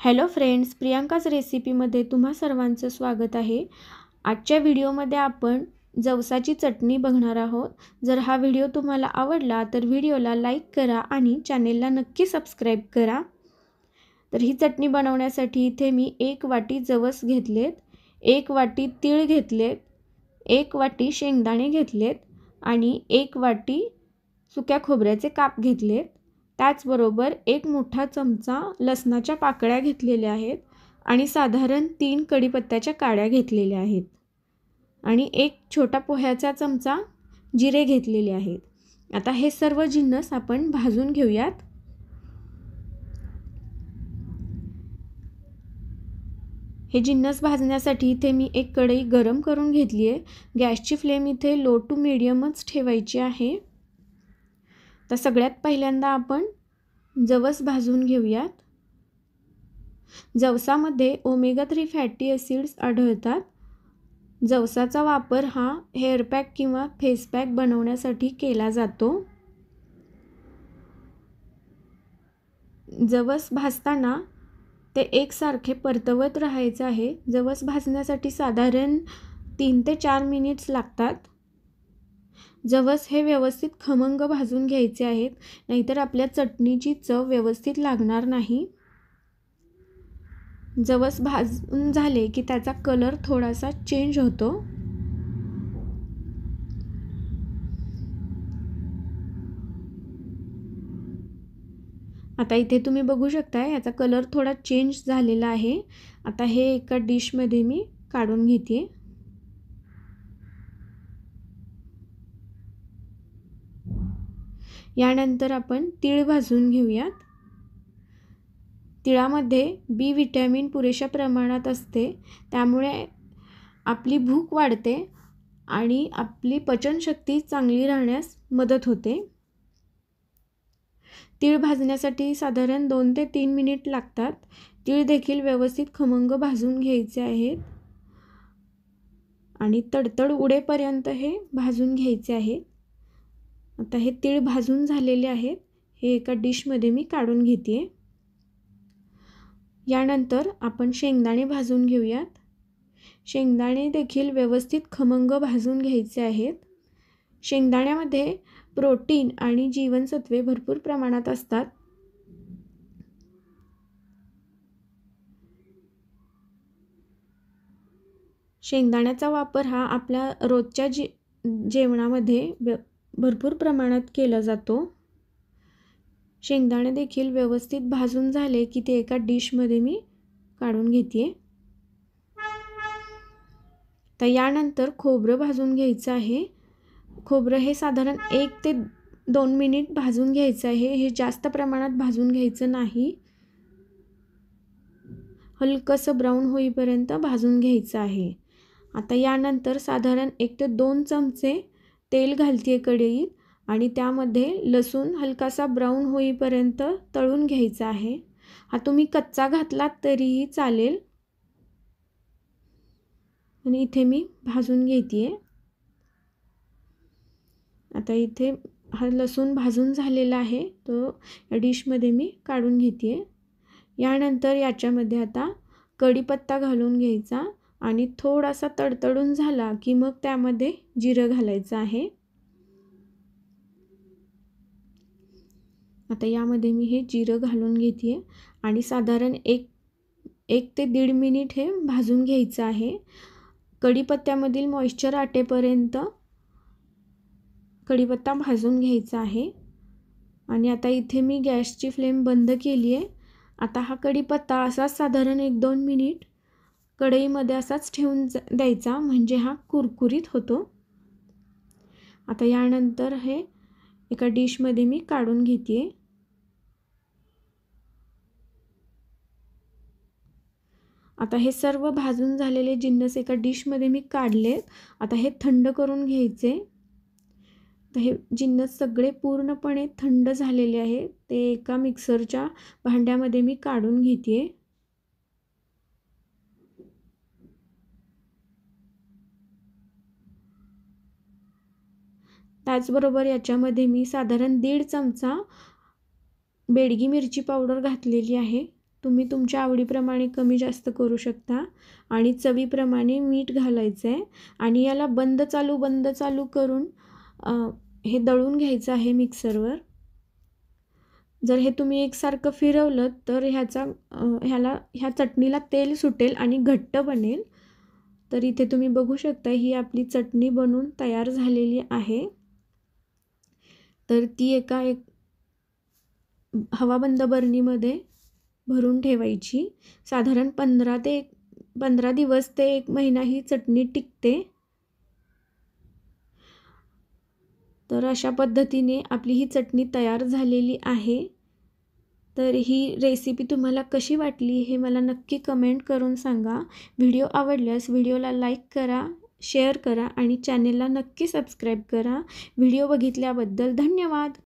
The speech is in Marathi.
हॅलो फ्रेंड्स, प्रियांकाच रेसिपीमध्ये तुम्हा सर्वांचं स्वागत आहे। आजच्या व्हिडिओमध्ये आपण जवसाची चटणी बघणार आहोत। जर हा व्हिडिओ तुम्हाला आवडला तर व्हिडिओला लाईक करा आणि चॅनेलला नक्की सबस्क्राईब करा। तर ही चटणी बनवण्यासाठी इथे मी 1 वाटी जवस घेतलेत, 1 वाटी तीळ घेतलेत, 1 वाटी शेंगदाणे घेतलेत आणि 1 वाटी सुक्या खोबऱ्याचे काप घेतलेत। त्याचबरोबर 1 मोठा चमचा लसणाच्या पाकळ्या घेतलेल्या आहेत आणि साधारण 3 कढीपत्त्याच्या काड्या घेतलेल्या आहेत आणि 1 छोटा पोह्याचा चमचा जिरे घेतलेले आहेत। आता हे सर्व जिन्नस आपण भाजून घेऊयात। हे जिन्नस भाजण्यासाठी इथे मी एक कढई गरम करून घेतली आहे। गॅसची फ्लेम इथे लो टू मीडियमच ठेवायची आहे। तर सगळ्यात पहिल्यांदा आपण जवस भाजून घेऊयात। जवसामध्ये ओमेगा 3 फॅटी ॲसिड्स आढळतात। जवसाचा वापर हा हेअर पॅक किंवा फेस पॅक बनवण्यासाठी केला जातो। जवस भाजताना ते एकसारखे परतवत राहायचे आहे। जवस भाजण्यासाठी साधारण 3 ते 4 मिनिट्स लागतात। जवस हे व्यवस्थित खमंग भाजून घ्यायचे आहेत, नाहीतर आपल्या चटणीची चव व्यवस्थित लागणार नाही। जवस भाजून झाले की त्याचा कलर थोडासा चेंज होतो। आता इथे तुम्ही बघू शकता याचा कलर थोडा चेंज झालेला आहे। आता हे एका डिशमध्ये मी काढून घेते। यानंतर आपण तीळ भाजून घेऊयात। तिळामध्ये बी विटॅमिन पुरेशा प्रमाणात असते, त्यामुळे आपली भूक वाढते आणि आपली पचनशक्ती चांगली राहण्यास मदत होते। तीळ भाजण्यासाठी साधारण 2 ते 3 मिनिट लागतात। तीळ देखील व्यवस्थित खमंग भाजून घ्यायचे आहेत आणि तडतड उडेपर्यंत हे भाजून घ्यायचे आहे। आता हे तीळ भाजून झालेले आहेत। हे एका डिशमध्ये मी काढून घेते। यानंतर आपण शेंगदाणे भाजून घेऊयात। शेंगदाणे देखील व्यवस्थित खमंग भाजून घ्यायचे आहेत। शेंगदाण्यामध्ये प्रोटीन आणि जीवनसत्वे भरपूर प्रमाणात असतात। शेंगदाण्याचा वापर हा आपल्या रोजच्या जेवणामध्ये भरपूर प्रमाणात केला जातो। शेंगदाणे देखील व्यवस्थित भाजून झाले की ते एका डिशमध्ये मी काढून घेते। तर यानंतर खोबरं भाजून घ्यायचं आहे। खोबरं हे साधारण 1 ते 2 मिनिट भाजून घ्यायचं आहे। हे जास्त प्रमाणात भाजून घ्यायचं नाही, हलकंसं ब्राऊन होईपर्यंत भाजून घ्यायचं आहे। आता यानंतर साधारण 1 ते 2 चमचे तेल घालते कढईत आणि त्यामध्ये लसूण हलकासा ब्राऊन होईपर्यंत तळून घ्यायचा आहे। हा तुम्ही कच्चा घातलात तरीही चालेल आणि इथे मी भाजून घेते। आता इथे हा लसूण भाजून झालेला आहे, तो या डिशमध्ये मी काढून घेते। यानंतर याच्यामध्ये आता कढीपत्ता घालून घ्यायचा आणि थोडासा तडतडून झाला की मग त्यामध्ये जिरं घालायचं आहे। आता यामध्ये मी हे जिरं घालून घेते आणि साधारण 1 ते 1.5 मिनिट हे भाजून घ्यायचं आहे। कढीपत्त्यामधील मॉइश्चर आटेपर्यंत कढीपत्ता भाजून घ्यायचा आहे आणि आता इथे मी गॅसची फ्लेम बंद केली आहे। आता हा कढीपत्ता असाच साधारण 1-2 मिनिट कढईमध्ये असाच ठेवून द्यायचा, म्हणजे हा कुरकुरीत होतो। आता यानंतर हे एका डिशमध्ये मी काढून घेते। आता हे सर्व भाजून झालेले जिन्नस एका डिशमध्ये मी काढलेत। आता हे थंड करून घ्यायचे। तर हे जिन्नस सगळे पूर्णपणे थंड झालेले आहे, ते एका मिक्सरच्या भांड्यामध्ये मी काढून घेते। त्याचबरोबर याच्यामध्ये मी साधारण 1.5 चमचा बेडगी मिरची पावडर घातलेली आहे। तुम्ही तुमच्या आवडीप्रमाणे कमी जास्त करू शकता आणि चवीप्रमाणे मीठ घालायचं आहे आणि याला बंद चालू करून हे दळून घ्यायचं आहे मिक्सरवर. जर हे तुम्ही एकसारखं फिरवलं तर ह्या चटणीला तेल सुटेल आणि घट्ट बनेल. तर इथे तुम्ही बघू शकता ही आपली चटणी बनून तयार झालेली आहे. तर ती एक हवाबंद बरणीमध्ये भरून ठेवायची. साधारण 15 दिवस ते 1 महिना ही चटणी टिकते. तर अशा पद्धतीने आपली ही चटणी तयार झालेली आहे. तर ही रेसिपी तुम्हाला कशी वाटली हे मला नक्की कमेंट करून सांगा. व्हिडिओ आवडल्यास व्हिडिओला लाईक करा, शेअर करा आणि चॅनेलला नक्की सबस्क्राईब करा. व्हिडिओ बघितल्याबद्दल धन्यवाद.